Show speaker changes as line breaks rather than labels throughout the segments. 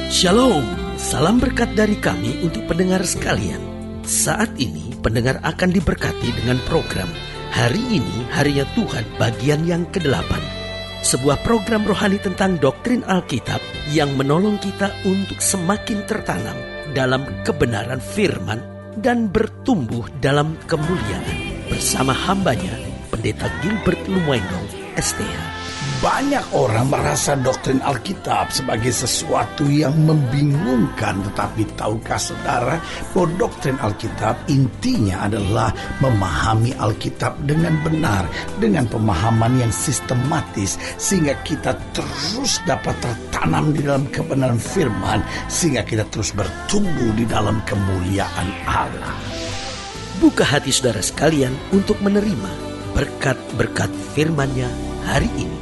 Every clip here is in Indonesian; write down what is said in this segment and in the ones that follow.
Shalom, salam berkat dari kami untuk pendengar sekalian. Saat ini pendengar akan diberkati dengan program Hari Ini Harinya Tuhan bagian yang ke-8. Sebuah program rohani tentang doktrin Alkitab yang menolong kita untuk semakin tertanam dalam kebenaran firman dan bertumbuh dalam kemuliaan. Bersama hambanya, Pendeta Gilbert Lumwendong, STH.
Banyak orang merasa doktrin Alkitab sebagai sesuatu yang membingungkan. Tetapi tahukah saudara bahwa doktrin Alkitab intinya adalah memahami Alkitab dengan benar, dengan pemahaman yang sistematis, sehingga kita terus dapat tertanam di dalam kebenaran firman, sehingga kita terus bertumbuh di dalam kemuliaan Allah.
Buka hati saudara sekalian untuk menerima berkat-berkat firman-Nya hari ini.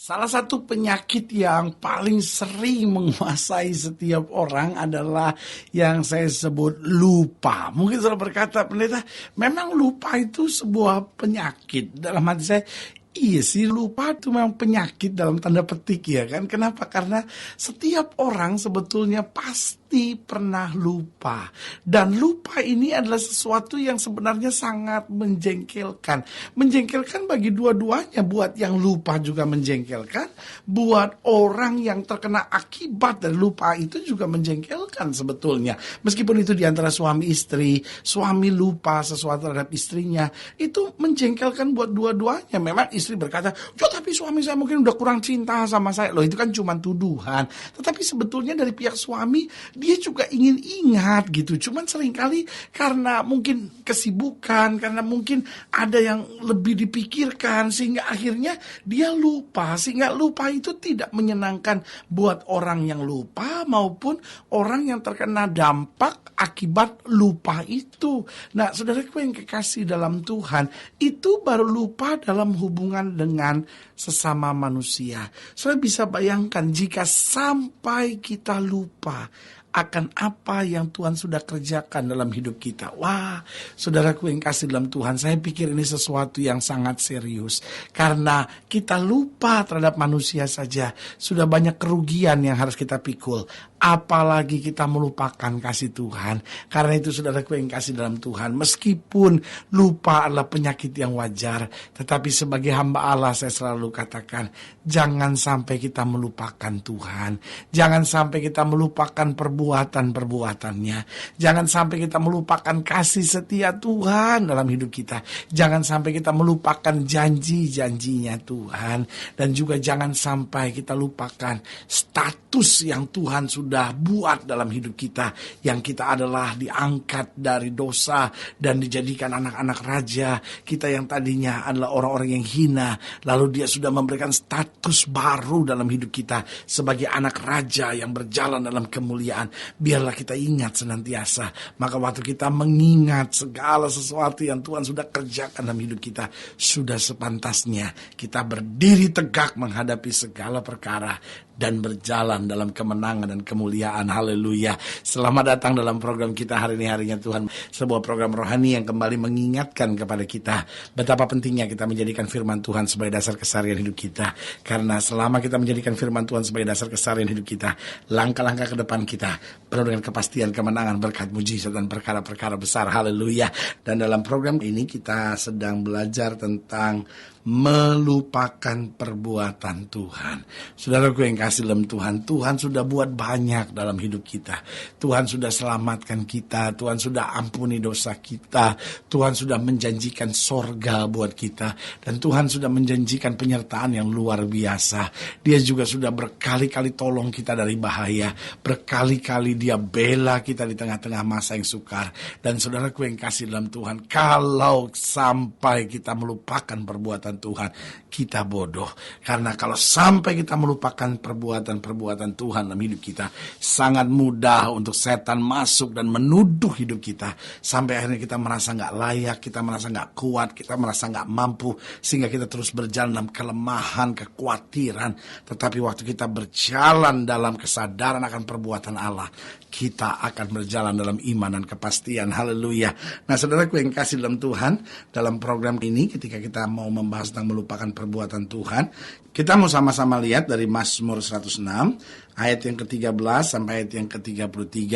Salah satu penyakit yang paling sering menguasai setiap orang adalah yang saya sebut lupa. Mungkin saudara berkata, pendeta, memang lupa itu sebuah penyakit. Dalam hati saya, iya sih, lupa itu memang penyakit dalam tanda petik ya kan. Kenapa? Karena setiap orang sebetulnya pasti pernah lupa. Dan lupa ini adalah sesuatu yang sebenarnya sangat menjengkelkan. Menjengkelkan bagi dua-duanya. Buat yang lupa juga menjengkelkan. Buat orang yang terkena akibat dari lupa itu juga menjengkelkan sebetulnya. Meskipun itu di antara suami istri, suami lupa sesuatu terhadap istrinya, itu menjengkelkan buat dua-duanya. Memang istri berkata, tapi suami saya mungkin udah kurang cinta sama saya. Loh, itu kan cuma tuduhan. Tetapi sebetulnya dari pihak suami, dia juga ingin ingat gitu. Cuman seringkali karena mungkin kesibukan, karena mungkin ada yang lebih dipikirkan, sehingga akhirnya dia lupa. Sehingga lupa itu tidak menyenangkan buat orang yang lupa maupun orang yang terkena dampak akibat lupa itu. Nah, saudaraku yang kekasih dalam Tuhan, itu baru lupa dalam hubungan dengan sesama manusia. Saudara bisa bayangkan jika sampai kita lupa akan apa yang Tuhan sudah kerjakan dalam hidup kita. Wah, saudaraku yang kasih dalam Tuhan, saya pikir ini sesuatu yang sangat serius. Karena kita lupa terhadap manusia saja, sudah banyak kerugian yang harus kita pikul. Apalagi kita melupakan kasih Tuhan. Karena itu saudaraku yang kasih dalam Tuhan, meskipun lupa adalah penyakit yang wajar, tetapi sebagai hamba Allah saya selalu katakan, jangan sampai kita melupakan Tuhan. Jangan sampai kita melupakan perbuatan-perbuatannya. Jangan sampai kita melupakan kasih setia Tuhan dalam hidup kita. Jangan sampai kita melupakan janji-janjinya Tuhan. Dan juga jangan sampai kita lupakan status yang Tuhan sudah buat dalam hidup kita. Yang kita adalah diangkat dari dosa dan dijadikan anak-anak raja. Kita yang tadinya adalah orang-orang yang hina, lalu dia sudah memberikan status baru dalam hidup kita sebagai anak raja yang berjalan dalam kemuliaan. Biarlah kita ingat senantiasa. Maka waktu kita mengingat segala sesuatu yang Tuhan sudah kerjakan dalam hidup kita, sudah sepantasnya kita berdiri tegak menghadapi segala perkara dan berjalan dalam kemenangan dan kemuliaan. Haleluya. Selamat datang dalam program kita hari ini harinya Tuhan. Sebuah program rohani yang kembali mengingatkan kepada kita betapa pentingnya kita menjadikan firman Tuhan sebagai dasar keseharian hidup kita. Karena selama kita menjadikan firman Tuhan sebagai dasar keseharian hidup kita, langkah-langkah ke depan kita penuh dengan kepastian kemenangan, berkat, mujizat dan perkara-perkara besar. Haleluya. Dan dalam program ini kita sedang belajar tentang melupakan perbuatan Tuhan. Saudaraku yang kasih dalam Tuhan, Tuhan sudah buat banyak dalam hidup kita. Tuhan sudah selamatkan kita, Tuhan sudah ampuni dosa kita, Tuhan sudah menjanjikan sorga buat kita, dan Tuhan sudah menjanjikan penyertaan yang luar biasa. Dia juga sudah berkali-kali tolong kita dari bahaya, berkali-kali dia bela kita di tengah-tengah masa yang sukar. Dan saudaraku yang kasih dalam Tuhan, kalau sampai kita melupakan perbuatan Tuhan, kita bodoh. Karena kalau sampai kita melupakan perbuatan-perbuatan Tuhan dalam hidup kita, sangat mudah untuk setan masuk dan menuduh hidup kita. Sampai akhirnya kita merasa gak layak, kita merasa gak kuat, kita merasa gak mampu, sehingga kita terus berjalan dalam kelemahan, kekhawatiran. Tetapi waktu kita berjalan dalam kesadaran akan perbuatan Allah, kita akan berjalan dalam iman dan kepastian. Haleluya. Nah, saudaraku yang kasih dalam Tuhan, dalam program ini ketika kita mau membahas tentang melupakan perbuatan Tuhan, kita mau sama-sama lihat dari Mazmur 106 ayat yang ke-13 sampai ayat yang ke-33.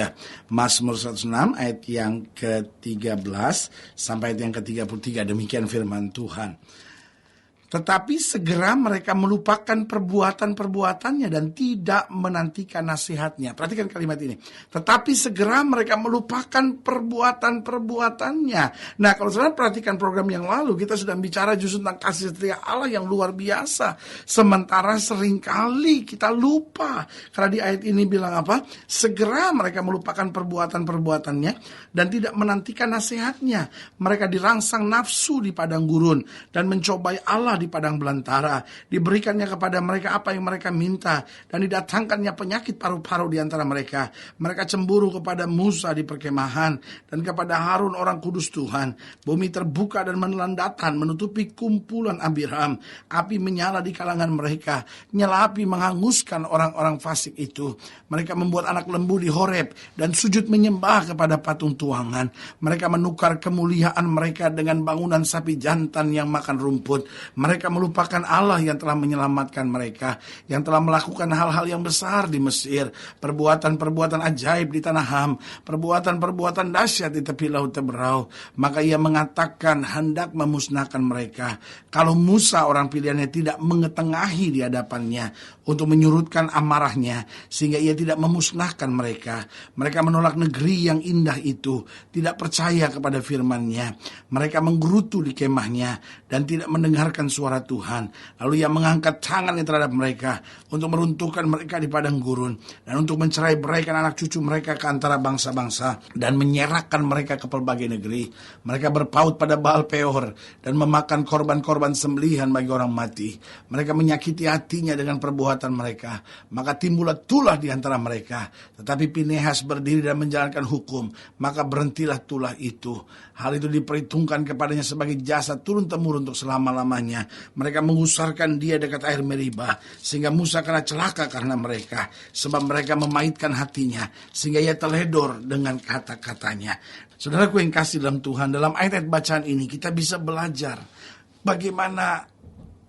Mazmur 106 ayat yang ke-13 sampai ayat yang ke-33. Demikian firman Tuhan. Tetapi segera mereka melupakan perbuatan-perbuatannya dan tidak menantikan nasihatnya. Perhatikan kalimat ini. Tetapi segera mereka melupakan perbuatan-perbuatannya. Nah, kalau saudara perhatikan program yang lalu, kita sudah bicara justru tentang kasih setia Allah yang luar biasa. Sementara seringkali kita lupa. Karena di ayat ini bilang apa? Segera mereka melupakan perbuatan-perbuatannya dan tidak menantikan nasihatnya. Mereka dirangsang nafsu di padang gurun dan mencobai Allah di padang belantara. Diberikannya kepada mereka apa yang mereka minta dan didatangkannya penyakit paru-paru di antara mereka. Mereka cemburu kepada Musa di perkemahan dan kepada Harun orang kudus Tuhan. Bumi terbuka dan menelan datan menutupi kumpulan Abiram. Api menyala di kalangan mereka. Nyala api menghanguskan orang-orang fasik itu. Mereka membuat anak lembu di Horeb dan sujud menyembah kepada patung tuangan. Mereka menukar kemuliaan mereka dengan bangunan sapi jantan yang makan rumput. Mereka melupakan Allah yang telah menyelamatkan mereka, yang telah melakukan hal-hal yang besar di Mesir, perbuatan-perbuatan ajaib di tanah Ham, perbuatan-perbuatan dahsyat di tepi laut Teberau. Maka ia mengatakan hendak memusnahkan mereka. Kalau Musa orang pilihannya tidak mengetengahi di hadapannya untuk menyurutkan amarahnya, sehingga ia tidak memusnahkan mereka. Mereka menolak negeri yang indah itu, tidak percaya kepada firman-Nya. Mereka menggerutu di kemahnya dan tidak mendengarkan suara Tuhan. Lalu ia mengangkat tangannya terhadap mereka untuk meruntuhkan mereka di padang gurun dan untuk mencerai beraikan anak cucu mereka ke antara bangsa-bangsa dan menyerahkan mereka ke pelbagai negeri. Mereka berpaut pada Baal Peor dan memakan korban-korban sembelihan bagi orang mati. Mereka menyakiti hatinya dengan perbuatan mereka. Maka timbullah tulah di antara mereka. Tetapi Pinehas berdiri dan menjalankan hukum. Maka berhentilah tulah itu. Hal itu diperhitungkan kepadanya sebagai jasa turun-temurun untuk selama-lamanya. Mereka mengusarkan dia dekat air Meribah, sehingga Musa kena celaka karena mereka, sebab mereka memaitkan hatinya, sehingga ia teledor dengan kata-katanya. Saudaraku yang kasih dalam Tuhan, dalam ayat-ayat bacaan ini kita bisa belajar bagaimana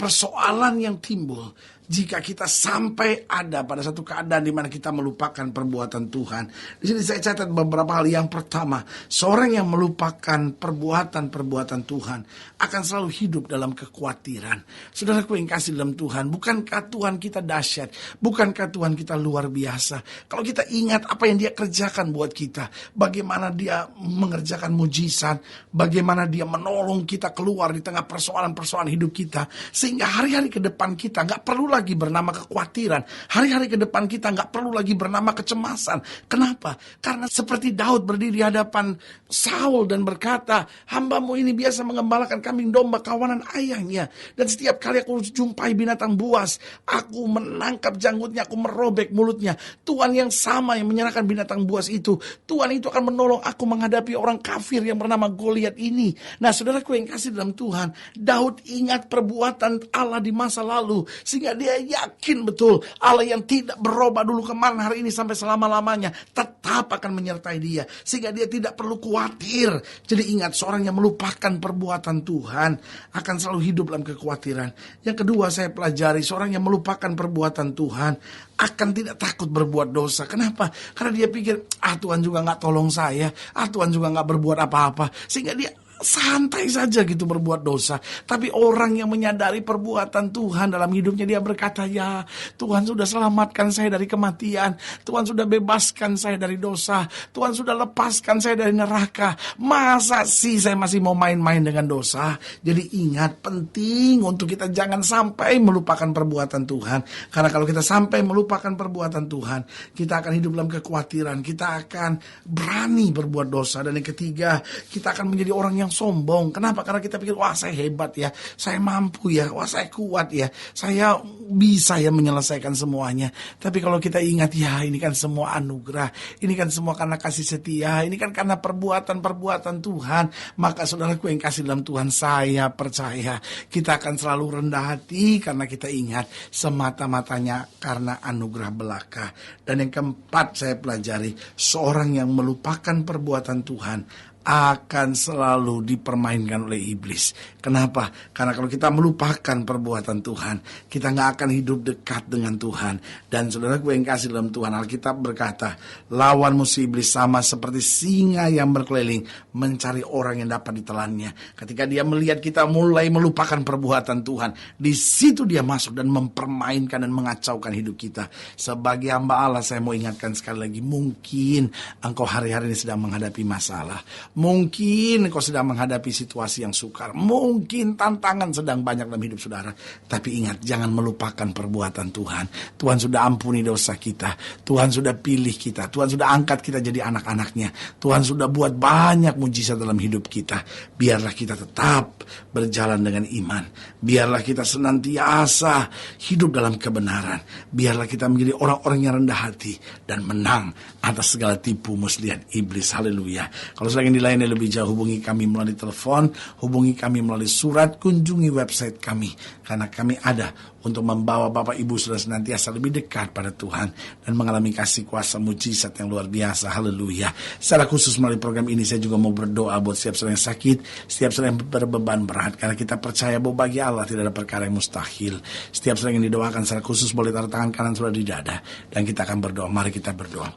persoalan yang timbul jika kita sampai ada pada satu keadaan di mana kita melupakan perbuatan Tuhan. Di sini saya catat beberapa hal. Yang pertama, seorang yang melupakan perbuatan-perbuatan Tuhan akan selalu hidup dalam kekhawatiran. Saudaraku yang kasih dalam Tuhan, bukankah Tuhan kita dahsyat? Bukankah Tuhan kita luar biasa? Kalau kita ingat apa yang Dia kerjakan buat kita, bagaimana Dia mengerjakan mujizat, bagaimana Dia menolong kita keluar di tengah persoalan-persoalan hidup kita, sehingga hari-hari ke depan kita nggak perlu lagi bernama kekhawatiran. Hari-hari ke depan kita nggak perlu lagi bernama kecemasan. Kenapa? Karena seperti Daud berdiri di hadapan Saul dan berkata, hambamu ini biasa mengembalakan kambing domba kawanan ayahnya. Dan setiap kali aku jumpai binatang buas, aku menangkap janggutnya, aku merobek mulutnya. Tuhan yang sama yang menyerahkan binatang buas itu, Tuhan itu akan menolong aku menghadapi orang kafir yang bernama Goliat ini. Nah, saudaraku yang kasih dalam Tuhan, Daud ingat perbuatan Allah di masa lalu, sehingga dia yakin betul Allah yang tidak berubah dulu kemarin, hari ini sampai selama-lamanya tetap akan menyertai dia, sehingga dia tidak perlu khawatir. Jadi ingat, seorang yang melupakan perbuatan Tuhan akan selalu hidup dalam kekhawatiran. Yang kedua saya pelajari, seorang yang melupakan perbuatan Tuhan akan tidak takut berbuat dosa. Kenapa? Karena dia pikir, Tuhan juga gak tolong saya, Tuhan juga gak berbuat apa-apa, sehingga dia santai saja gitu berbuat dosa. Tapi orang yang menyadari perbuatan Tuhan dalam hidupnya, dia berkata, ya Tuhan sudah selamatkan saya dari kematian, Tuhan sudah bebaskan saya dari dosa, Tuhan sudah lepaskan saya dari neraka. Masa sih saya masih mau main-main dengan dosa? Jadi ingat, penting untuk kita jangan sampai melupakan perbuatan Tuhan. Karena kalau kita sampai melupakan perbuatan Tuhan, kita akan hidup dalam kekhawatiran, kita akan berani berbuat dosa. Dan yang ketiga, kita akan menjadi orang yang sombong. Kenapa? Karena kita pikir, wah saya hebat ya, saya mampu ya, wah saya kuat ya, saya bisa ya menyelesaikan semuanya. Tapi kalau kita ingat, ya ini kan semua anugerah, ini kan semua karena kasih setia, ini kan karena perbuatan-perbuatan Tuhan. Maka saudaraku yang kasih dalam Tuhan, saya percaya kita akan selalu rendah hati karena kita ingat semata-matanya karena anugerah belaka. Dan yang keempat saya pelajari, seorang yang melupakan perbuatan Tuhan akan selalu dipermainkan oleh iblis. Kenapa? Karena kalau kita melupakan perbuatan Tuhan, kita nggak akan hidup dekat dengan Tuhan. Dan saudaraku yang kasih dalam Tuhan, Alkitab berkata, lawan musuh iblis sama seperti singa yang berkeliling mencari orang yang dapat ditelannya. Ketika dia melihat kita mulai melupakan perbuatan Tuhan, di situ dia masuk dan mempermainkan dan mengacaukan hidup kita. Sebagai hamba Allah, saya mau ingatkan sekali lagi, mungkin engkau hari-hari ini sedang menghadapi masalah. Mungkin engkau sedang menghadapi situasi yang sukar. Mungkin tantangan sedang banyak dalam hidup saudara. Tapi ingat, jangan melupakan perbuatan Tuhan. Tuhan sudah ampuni dosa kita. Tuhan sudah pilih kita. Tuhan sudah angkat kita jadi anak-anaknya. Tuhan sudah buat banyak mujizat dalam hidup kita. Biarlah kita tetap berjalan dengan iman. Biarlah kita senantiasa hidup dalam kebenaran. Biarlah kita menjadi orang-orang yang rendah hati dan menang atas segala tipu muslihat iblis. Haleluya. Kalau sedang dilayani lebih jauh, hubungi kami melalui telepon, hubungi kami melalui surat, kunjungi website kami, karena kami ada untuk membawa Bapak Ibu Saudara senantiasa lebih dekat pada Tuhan dan mengalami kasih kuasa mujizat yang luar biasa. Haleluya. Secara khusus melalui program ini saya juga mau berdoa buat setiap saudara yang sakit, setiap saudara yang berbeban berat, karena kita percaya bahwa bagi Allah tidak ada perkara yang mustahil. Setiap saudara yang didoakan secara khusus boleh taruh tangan kanan saudara di dada dan kita akan berdoa. Mari kita berdoa.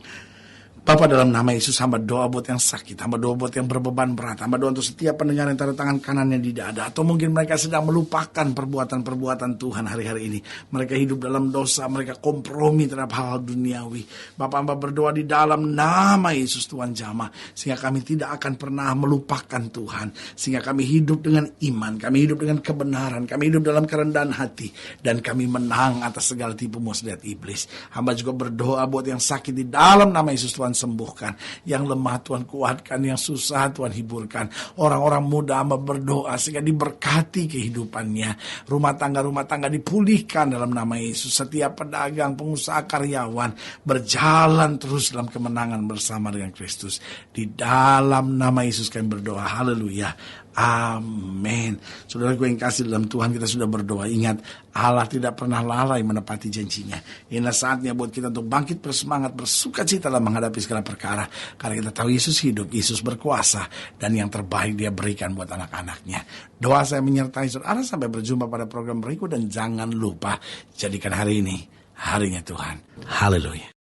Bapa, dalam nama Yesus, hamba doa buat yang sakit, hamba doa buat yang berbeban berat, hamba doa untuk setiap pendengar yang taruh tangan kanannya di dada, atau mungkin mereka sedang melupakan perbuatan-perbuatan Tuhan hari-hari ini. Mereka hidup dalam dosa, mereka kompromi terhadap hal-hal duniawi. Bapak, hamba berdoa di dalam nama Yesus Tuhan jamah, sehingga kami tidak akan pernah melupakan Tuhan, sehingga kami hidup dengan iman, kami hidup dengan kebenaran, kami hidup dalam kerendahan hati, dan kami menang atas segala tipu muslihat iblis. Hamba juga berdoa buat yang sakit di dalam nama Yesus Tuhan sembuhkan, yang lemah Tuhan kuatkan, yang susah Tuhan hiburkan. Orang-orang muda hamba berdoa sehingga diberkati kehidupannya, rumah tangga dipulihkan dalam nama Yesus. Setiap pedagang, pengusaha, karyawan berjalan terus dalam kemenangan bersama dengan Kristus. Di dalam nama Yesus kami berdoa. Haleluya. Amin. Saudara gue yang kasih dalam Tuhan, kita sudah berdoa. Ingat, Allah tidak pernah lalai menepati janjinya. Inilah saatnya buat kita untuk bangkit bersemangat, bersuka cita dalam menghadapi segala perkara. Karena kita tahu Yesus hidup, Yesus berkuasa, dan yang terbaik dia berikan buat anak-anaknya. Doa saya menyertai saudara sampai berjumpa pada program berikut. Dan jangan lupa, jadikan hari ini harinya Tuhan. Haleluya.